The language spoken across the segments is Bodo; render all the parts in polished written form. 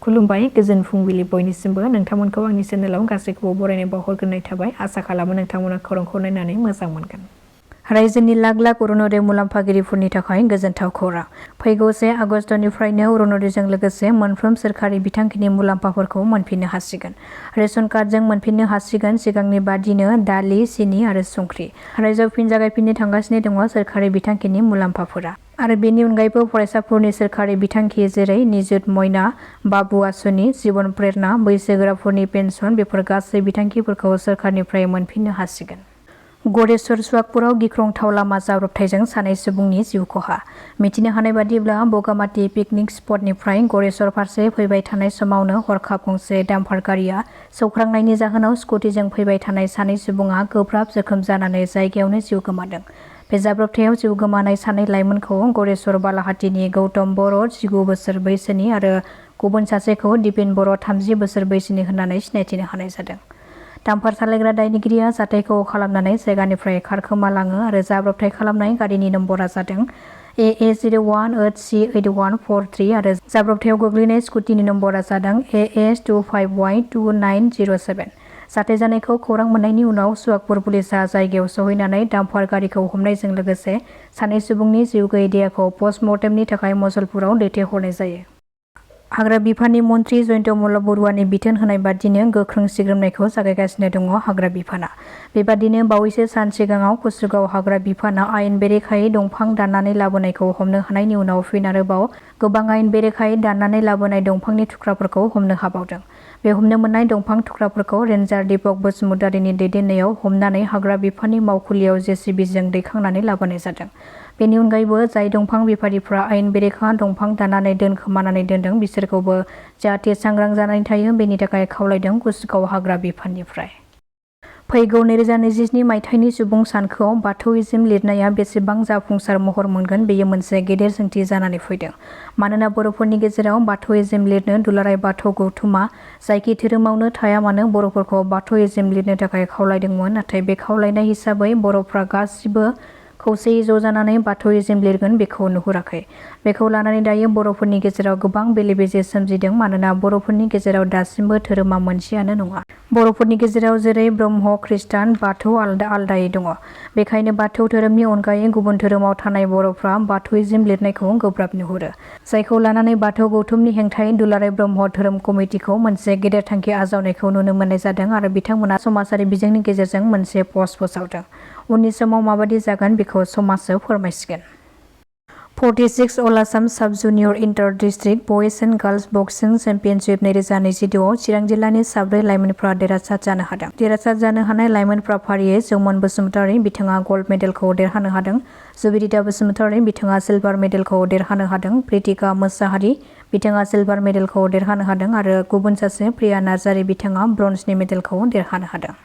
खुलुमबाय गोजोन फुंबिलि बयनिसिमबो नोंथांमोनखौ आंनि चेनेलाव गासैखौबो बरायनाय बावहरग्रोनाय थाबाय आसा खालामो नोंथांमोना खौरांखौ नायनानै मोजां मोनगोन। रायजोनि लाख लाख अरुणोदय मुलाम्फागिरिफोरनि थाखाय गोजोनथाव खौरां। फैगौ 1 आगस्टनिफ्रायनो अरुणोदयजों लोगोसे मोनफ्रोम सोरखारि बिथांखिनि मुलाम्फाफोरखौ मोनफिननो हासिगोन। रेशन कार्डजों मोनफिननो हासिगोन सिगांनि बादिनो दालि, सिनि आरो संख्रि। रायजोआव फिन जागायफिननो थांगासिनो दङ सोरखारि बिथांखिनि मुलाम्फाफोरा। आरो बेनि अनगायैबो फरायसाफोरनि सोरखारि बिथांखि जेरै निजुत मयना, बाबु आसनि, जीवन प्रेरणा, बैसोगोराफोरनि पेन्सन बेफोर गासै बिथांखिफोरखौ सोरखारनिफ्राय मोनफिननो हासिगोन। गरेस्वर सुवागपुराव गिख्रंथाव लामा जाब्रबथायजों सानै सुबुंनि जिउ खहा। मिथिनो हानाय बादिब्ला बगामाथि पिकनिक स्पटनिफ्राय गरेस्वर फारसे फैबाय थानाय समावनो हरखाब गंसे डाम्पार गारिया सौख्रांनायनि जाहोनाव स्कुटिजों फैबाय थानाय सानै सुबुङा गोब्राब जोखोम जानानै जायगायावनो जिउ गोमादों। बे जाब्रबथायाव जिउ गोमानाय सानै लाइमोनखौ गरेस्वर बालाहाटिनि गौतम बर' 19 बोसोर बैसोनि आरो गुबुन सासेखौ दिपेन बर' 30 बोसोर बैसोनि होननानै सिनायथिनो हानाय जादों। डाम्पार सालायग्रा दायनिगिरिया जाथायखौ खालामनानै जायगानिफ्राय खारखोमालाङो आरो जाब्रबथाय खालामनाय गारिनि नम्बरा जादों AA01HC8143 आरो जाब्रबथायाव गोग्लैनाय स्कुटिनि नम्बरा जादों AS25Y2907। जाथाय जानायखौ खौरां मोननायनि उनाव सुवागपुर पुलिसा जायगायाव सहैनानै डाम्पार गारिखौ हमनायजों लोगोसे सानै सुबुंनि जिउ गैयै देहाखौ पस्टमर्टेमनि थाखाय मसलपुराव दैथायहरनाय जायो। हाग्रा बिफाननि मन्त्रि जयन्त मल्ल बरुवानि बिथोन होनाय बादिनो गोख्रों सिग्रोमनायखौ जागायगासिनो दङ हाग्रा बिफाना। बेबादिनो बावैसो सान सिगाङाव कुसुगाव हाग्रा बिफाना आयेन बेरेखायै दंफां दाननानै लाबोनायखौ हमनो हानायनि उनाव फिन आरोबाव गोबां आयेन बेरेखायै दाननानै लाबोनाय दंफांनि थुख्राफोरखौ हमनो हाबावदों। बे हमनो मोननाय दंफां थुख्राफोरखौ रेन्जार दीपक बसुमतारीनि दैदेननायाव हमनानै हाग्रा बिफाननि मावखुलियाव JCBजों दैखांनानै लाबोनाय जादों। बेनि अनगायैबो जाय दंफां बेफारिफ्रा आयेन बेरेखा दंफां दाननानै दोनखोमानानै दोनदों बिसोरखौबो जाहाथे सांग्रां जानानै थायो बेनि थाखाय खावलायदों कुसुगाव हाग्रा बिफाननिफ्राय। फैगौ 2027 मायथाइनि सुबुं सानखोआव बाथौइज्म लिरनाया बेसेबां जाफुंसार महर मोनगोन बेयो मोनसे गेदेर सोंथि जानानै फैदों। मानोना बर'फोरनि गेजेराव बाथौइज्म लिरनो दुलाराय बाथौ गौथुमा जायखि धोरोमावनो थाया मानो बर'फोरखौ बाथौइज्म लिरनो थाखाय खावलायदोंमोन। नाथाय बे खावलायनाय हिसाबै बर'फ्रा गासिबो खौसेयै ज' जानानै बाथौइज्म लिरगोन बेखौ नुहुराखै। बेखौ लानानै दायो बर'फोरनि गेजेराव गोबां बेले-बेजे सोमजिदों। मानोना बर'फोरनि गेजेराव दासिमबो धोरोमा मोनसेयानो नङा। बर'फोरनि गेजेराव जेरै ब्रह्म, खृष्टान, बाथौ आलदा आलदायै दङ। बेखायनो बाथौ धोरोमनि अनगायै गुबुन धोरोमाव थानाय बर'फ्रा बाथौइज्म लिरनायखौ गोब्राब नुहुरो। जायखौ लानानै बाथौ गौथुमनि हेंथायै दुलाराय ब्रह्म धोरोम कमिटिखौ मोनसे गेदेर थांखि आजावनायखौ नुनो मोननाय जादों आरो बिथांमोना समाजारि बिजोंनि गेजेरजों मोनसे पस्ट फोसावदों। उननि समाव माबादि जागोन बेखौ समाजसो फोरमायसिगोन। 46 अल आसाम साब junior inter district बयज and girls boxing championship 2022 आव चिरां जिल्लानि 4 लाइमोनफ्रा देरहासार जानो हादों। देरहासार जानो हानाय लाइमोनफ्रा फारियै जौमोन बसुमतारी बिथाङा गल्ड मेडेलखौ देरहानो हादों। जुबिरिता बसुमतारी बिथाङा सिलभार मेडेलखौ देरहानो हादों। प्रितिका मोसाहारि बिथाङा सिलभार मेडेलखौ देरहानो हादों आरो गुबुन सासे प्रिया नार्जारी बिथाङा ब्रन्जनि मेडेलखौ देरहानो हादों।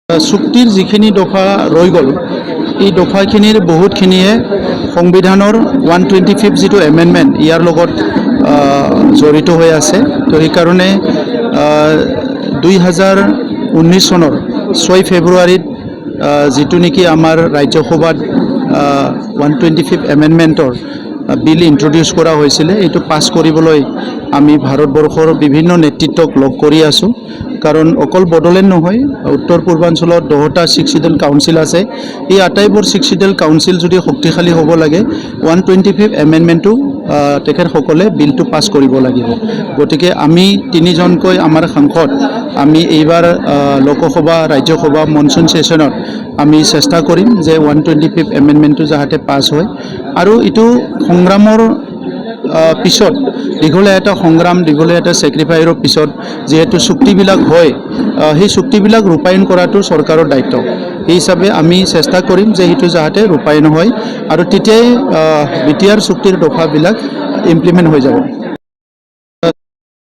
চুক্তিৰ যিখিনি দফা ৰৈ গ'ল এই দফাখিনিৰ বহুতখিনিয়ে সংবিধানৰ 125 যিটো এমেণ্ডমেণ্ট ইয়াৰ লগত জড়িত হৈ আছে। তো সেইকাৰণে 2019 চনৰ 6 ফেব্ৰুৱাৰীত যিটো নেকি আমাৰ ৰাজ্যসভাত 125 এমেণ্ডমেণ্টৰ বিল ইন্ট্ৰডিউচ কৰা হৈছিলে এইটো পাছ কৰিবলৈ আমি ভাৰতবৰ্ষৰ বিভিন্ন নেতৃত্বক লগ কৰি আছোঁ। কাৰণ অকল বড়োলেণ্ড নহয় উত্তৰ পূৰ্বাঞ্চলত 10টা 6 চিডেল কাউন্সিল আছে। এই আটাইবোৰ 6 চিডেল কাউন্সিল যদি শক্তিশালী হ'ব লাগে 125 এমেণ্ডমেণ্টটো তেখেতসকলে বিলটো পাছ কৰিব লাগিব। গতিকে আমি 3জনকৈ আমাৰ সাংসদ আমি এইবাৰ লোকসভা ৰাজ্যসভা মনচুন সেশ্যনত আমি চেষ্টা কৰিম যে 125 এমেণ্ডমেণ্টটো যাতে পাছ হয়। আৰু এইটো সংগ্ৰামৰ পিছত দীঘলীয়া এটা সংগ্ৰাম দীঘলীয়া এটা ছেক্ৰিফাইচৰ পিছত যেহেতু চুক্তিবিলাক হয় সেই চুক্তিবিলাক ৰূপায়ণ কৰাটো চৰকাৰৰ দায়িত্ব। এই হিচাপে আমি চেষ্টা কৰিম যে সেইটো যাতে ৰূপায়ণ হয় আৰু তেতিয়াই BTR চুক্তিৰ দফাবিলাক ইমপ্লিমেণ্ট হৈ যাব।